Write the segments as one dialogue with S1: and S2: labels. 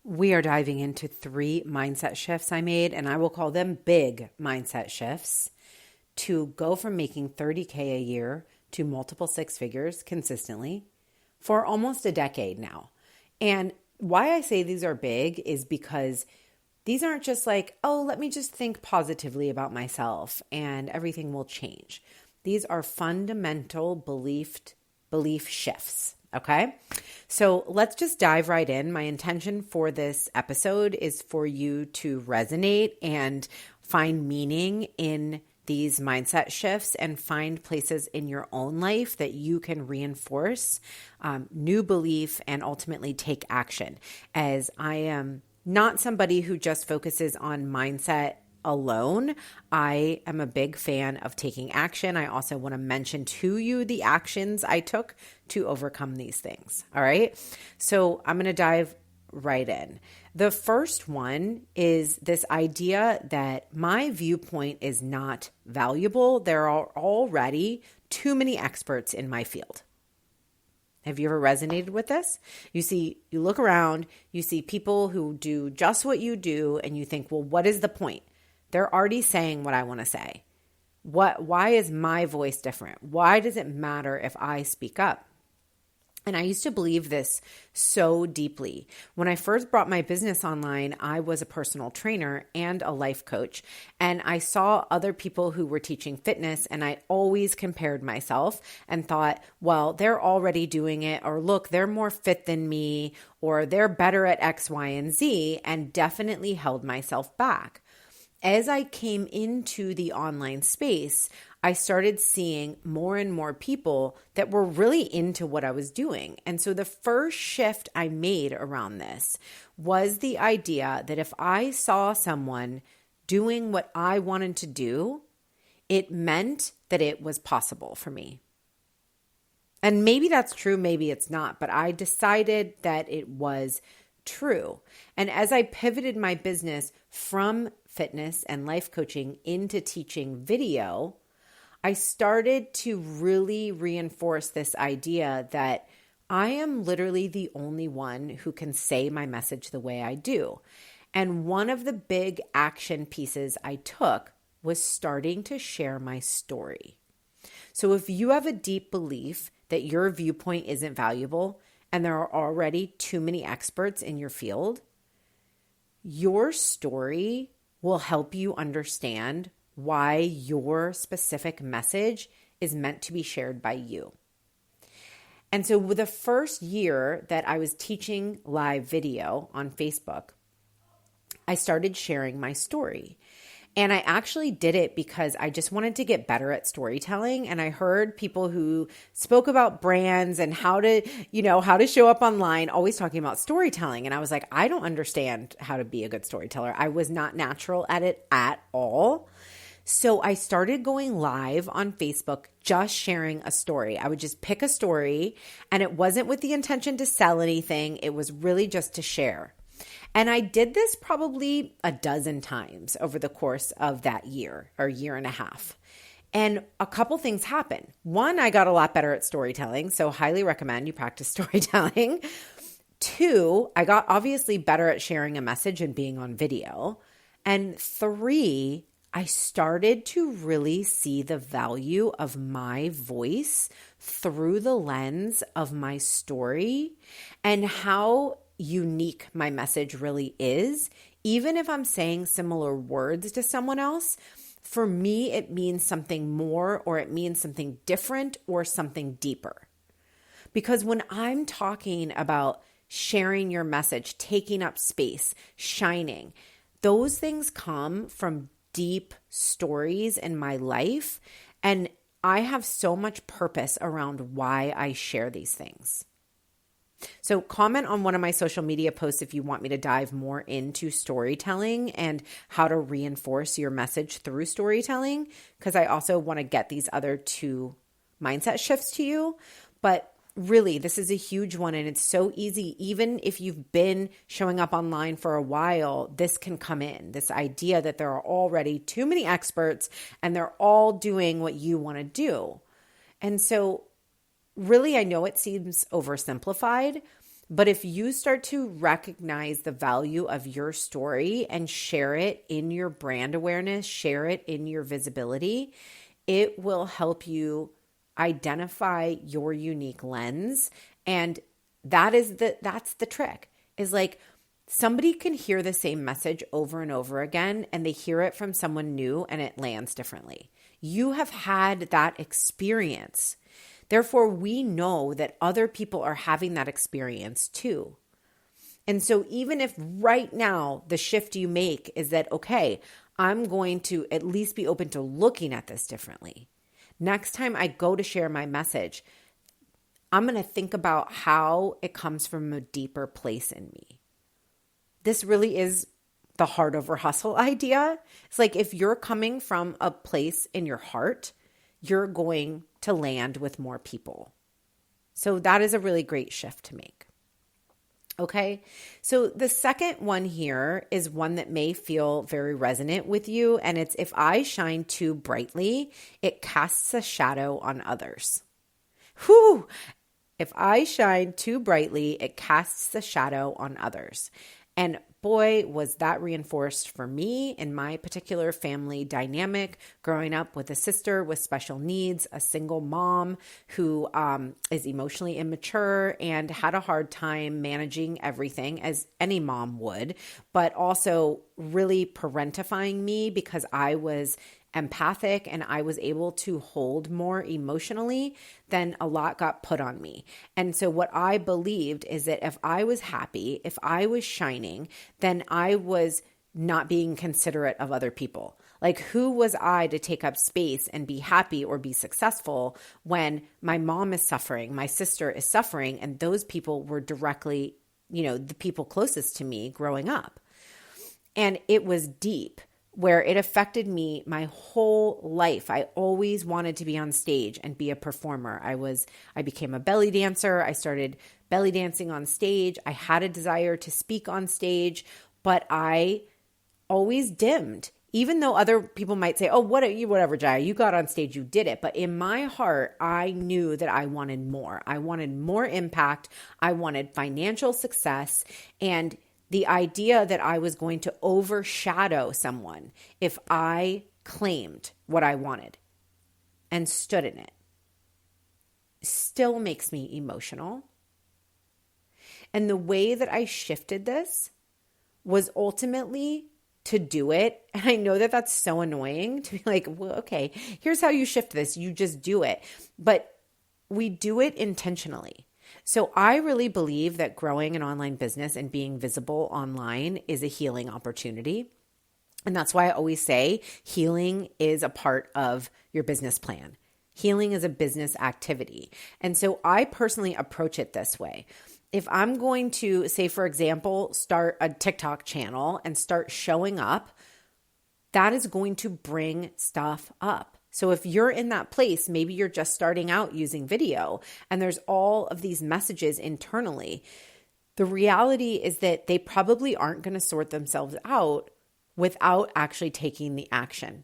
S1: We are diving into 3 mindset shifts I made, and I will call them big mindset shifts to go from making 30K a year to multiple 6 figures consistently for almost a decade now. And why I say these are big is because these aren't just like, oh, let me just think positively about myself and everything will change. These are fundamental belief shifts. Okay. So let's just dive right in. My intention for this episode is for you to resonate and find meaning in these mindset shifts and find places in your own life that you can reinforce new belief and ultimately take action. As I am not somebody who just focuses on mindset alone. I am a big fan of taking action. I also want to mention to you the actions I took to overcome these things. All right. So I'm going to dive right in. The first one is this idea that my viewpoint is not valuable. There are already too many experts in my field. Have you ever resonated with this? You look around, you see people who do just what you do, and you think, well, what is the point? They're already saying what I want to say. Why is my voice different? Why does it matter if I speak up? And I used to believe this so deeply. When I first brought my business online, I was a personal trainer and a life coach. And I saw other people who were teaching fitness, and I always compared myself and thought, well, they're already doing it, or look, they're more fit than me, or they're better at X, Y, and Z, and definitely held myself back. As I came into the online space, I started seeing more and more people that were really into what I was doing. And so the first shift I made around this was the idea that if I saw someone doing what I wanted to do, it meant that it was possible for me. And maybe that's true, maybe it's not, but I decided that it was true. And as I pivoted my business from fitness and life coaching into teaching video, I started to really reinforce this idea that I am literally the only one who can say my message the way I do. And one of the big action pieces I took was starting to share my story. So if you have a deep belief that your viewpoint isn't valuable and there are already too many experts in your field, your story will help you understand why your specific message is meant to be shared by you. And so with the first year that I was teaching live video on Facebook, I started sharing my story. And I actually did it because I just wanted to get better at storytelling. And I heard people who spoke about brands and how to show up online, always talking about storytelling. And I was like, I don't understand how to be a good storyteller. I was not natural at it at all. So I started going live on Facebook, just sharing a story. I would just pick a story, and it wasn't with the intention to sell anything. It was really just to share. And I did this probably a dozen times over the course of that year or year and a half. And a couple things happened. One, I got a lot better at storytelling, so highly recommend you practice storytelling. 2, I got obviously better at sharing a message and being on video. And 3, I started to really see the value of my voice through the lens of my story and how unique my message really is. Even if I'm saying similar words to someone else, for me, it means something more, or it means something different, or something deeper. Because when I'm talking about sharing your message, taking up space, shining, those things come from deep stories in my life. And I have so much purpose around why I share these things. So comment on one of my social media posts if you want me to dive more into storytelling and how to reinforce your message through storytelling, because I also want to get these other 2 mindset shifts to you. But really, this is a huge one, and it's so easy. Even if you've been showing up online for a while, this can come in. This idea that there are already too many experts and they're all doing what you want to do. And so really, I know it seems oversimplified, But if you start to recognize the value of your story and share it in your brand awareness, share it in your visibility, it will help you identify your unique lens. And that's the trick, is like somebody can hear the same message over and over again, and they hear it from someone new and it lands differently. You have had that experience. Therefore, we know that other people are having that experience too. And so even if right now the shift you make is that, okay, I'm going to at least be open to looking at this differently. Next time I go to share my message, I'm going to think about how it comes from a deeper place in me. This really is the heart over hustle idea. It's like if you're coming from a place in your heart, you're going to land with more people. So that is a really great shift to make. Okay, so the second one here is one that may feel very resonant with you, and it's if I shine too brightly, it casts a shadow on others. Whew! If I shine too brightly, it casts a shadow on others. And boy, was that reinforced for me in my particular family dynamic, growing up with a sister with special needs, a single mom who is emotionally immature and had a hard time managing everything, as any mom would, but also really parentifying me because I was empathic and I was able to hold more emotionally, then a lot got put on me. And so what I believed is that if I was happy, if I was shining, then I was not being considerate of other people. Like, who was I to take up space and be happy or be successful when my mom is suffering, my sister is suffering, and those people were directly, the people closest to me growing up. And it was deep, where it affected me my whole life. I always wanted to be on stage and be a performer. I became a belly dancer. I started belly dancing on stage. I had a desire to speak on stage, but I always dimmed. Even though other people might say, oh, whatever, Jaya, you got on stage, you did it. But in my heart, I knew that I wanted more. I wanted more impact. I wanted financial success. And the idea that I was going to overshadow someone if I claimed what I wanted and stood in it still makes me emotional. And the way that I shifted this was ultimately to do it. And I know that that's so annoying to be like, well, okay, here's how you shift this. You just do it. But we do it intentionally. So I really believe that growing an online business and being visible online is a healing opportunity. And that's why I always say healing is a part of your business plan. Healing is a business activity. And so I personally approach it this way. If I'm going to, say, for example, start a TikTok channel and start showing up, that is going to bring stuff up. So if you're in that place, maybe you're just starting out using video and there's all of these messages internally. The reality is that they probably aren't going to sort themselves out without actually taking the action.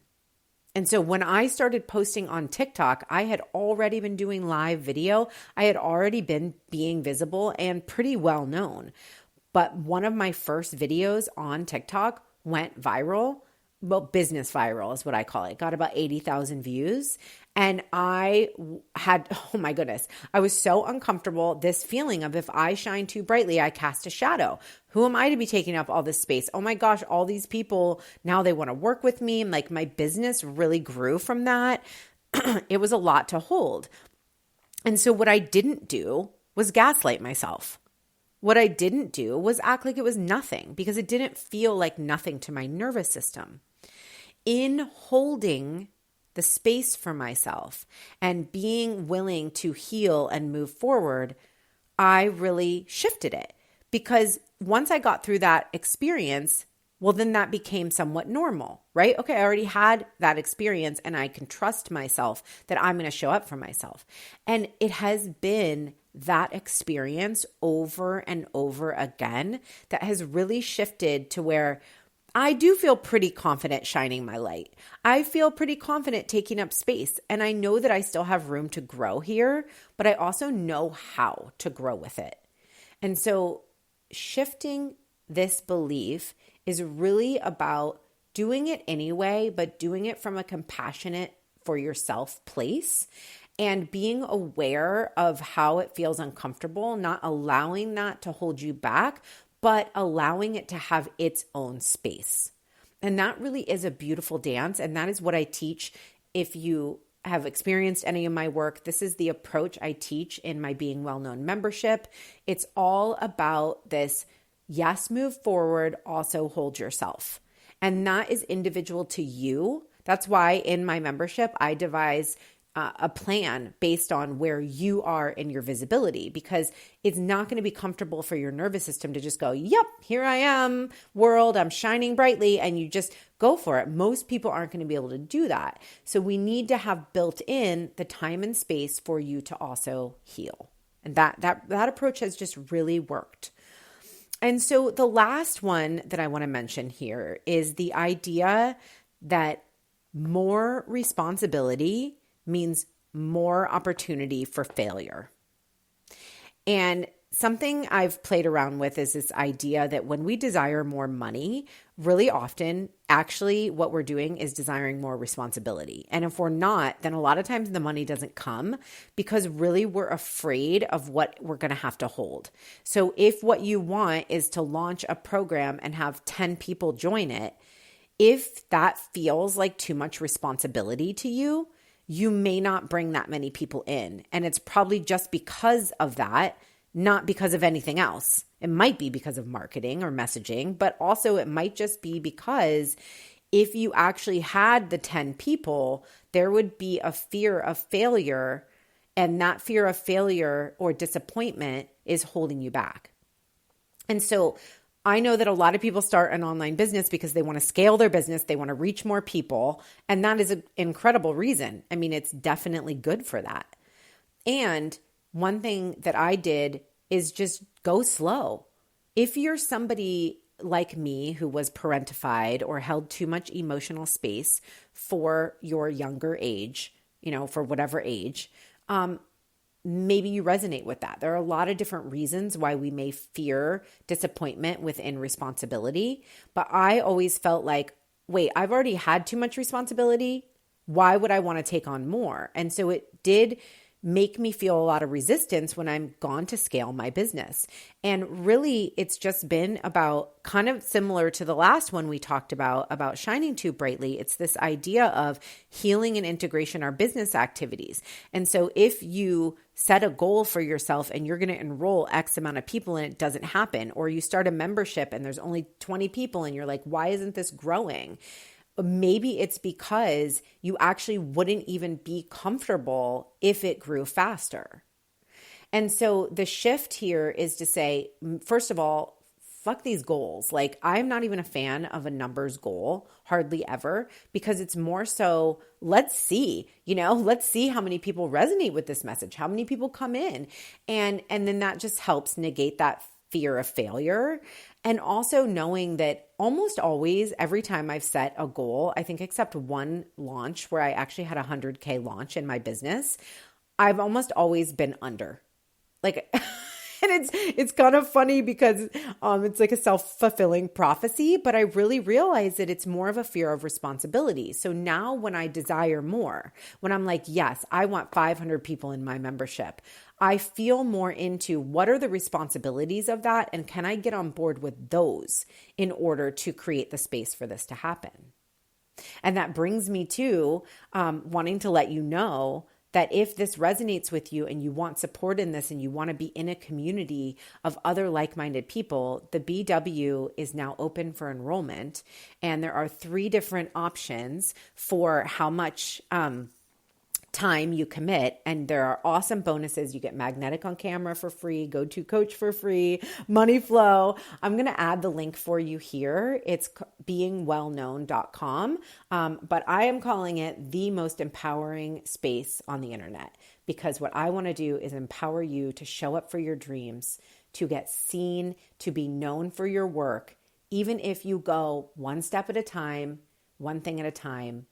S1: And so when I started posting on TikTok, I had already been doing live video. I had already been being visible and pretty well known. But one of my first videos on TikTok went viral. Well, business viral is what I call it. Got about 80,000 views. And I had, oh my goodness, I was so uncomfortable. This feeling of if I shine too brightly, I cast a shadow. Who am I to be taking up all this space? Oh my gosh, all these people, now they want to work with me. Like, my business really grew from that. It was a lot to hold. And so what I didn't do was gaslight myself. What I didn't do was act like it was nothing, because it didn't feel like nothing to my nervous system. In holding the space for myself and being willing to heal and move forward, I really shifted it, because once I got through that experience, well, then that became somewhat normal, right? Okay, I already had that experience and I can trust myself that I'm going to show up for myself. And it has been that experience over and over again that has really shifted to where I do feel pretty confident shining my light. I feel pretty confident taking up space. And I know that I still have room to grow here, but I also know how to grow with it. And so shifting this belief is really about doing it anyway, but doing it from a compassionate for yourself place and being aware of how it feels uncomfortable, not allowing that to hold you back, but allowing it to have its own space. And that really is a beautiful dance. And that is what I teach. If you have experienced any of my work, this is the approach I teach in my Being Well Known membership. It's all about this, yes, move forward, also hold yourself. And that is individual to you. That's why in my membership, I devise a plan based on where you are in your visibility, because it's not going to be comfortable for your nervous system to just go, yep, here I am, world, I'm shining brightly, and you just go for it. Most people aren't going to be able to do that. So we need to have built in the time and space for you to also heal. And that approach has just really worked. And so the last one that I want to mention here is the idea that more responsibility means more opportunity for failure. And something I've played around with is this idea that when we desire more money, really often, actually what we're doing is desiring more responsibility. And if we're not, then a lot of times the money doesn't come because really we're afraid of what we're going to have to hold. So if what you want is to launch a program and have 10 people join it, if that feels like too much responsibility to you, you may not bring that many people in. And it's probably just because of that, not because of anything else. It might be because of marketing or messaging, but also it might just be because if you actually had the 10 people, there would be a fear of failure, and that fear of failure or disappointment is holding you back. And so I know that a lot of people start an online business because they want to scale their business. They want to reach more people. And that is an incredible reason. I mean, it's definitely good for that. And one thing that I did is just go slow. If you're somebody like me who was parentified or held too much emotional space for your younger age, for whatever age, maybe you resonate with that. There are a lot of different reasons why we may fear disappointment within responsibility. But I always felt like, wait, I've already had too much responsibility. Why would I want to take on more? And so it did make me feel a lot of resistance when I'm gone to scale my business. And really, it's just been about, kind of similar to the last one we talked about shining too brightly. It's this idea of healing and integration our business activities. And so if you set a goal for yourself and you're going to enroll X amount of people and it doesn't happen, or you start a membership and there's only 20 people and you're like, why isn't this growing? Maybe it's because you actually wouldn't even be comfortable if it grew faster. And so the shift here is to say, first of all, fuck these goals. Like, I'm not even a fan of a numbers goal, hardly ever, because it's more so, let's see how many people resonate with this message, how many people come in. And then that just helps negate that fear of failure. And also knowing that almost always, every time I've set a goal, I think except one launch where I actually had a 100K launch in my business, I've almost always been under. Like, and it's kind of funny because it's like a self-fulfilling prophecy, but I really realize that it's more of a fear of responsibility. So now when I desire more, when I'm like, yes, I want 500 people in my membership, I feel more into what are the responsibilities of that, and can I get on board with those in order to create the space for this to happen? And that brings me to wanting to let you know that if this resonates with you and you want support in this and you want to be in a community of other like-minded people, the BW is now open for enrollment. And there are 3 different options for how much time you commit, and there are awesome bonuses. You get Magnetic on Camera for free, Go-To Coach for free, Money Flow. I'm going to add the link for you here. It's beingwellknown.com, but I am calling it the most empowering space on the internet, because what I want to do is empower you to show up for your dreams, to get seen, to be known for your work, even if you go one step at a time, one thing at a time.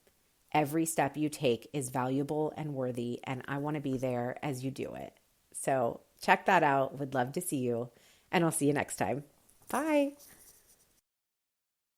S1: Every step you take is valuable and worthy, and I want to be there as you do it. So check that out. Would love to see you And I'll see you next time. Bye.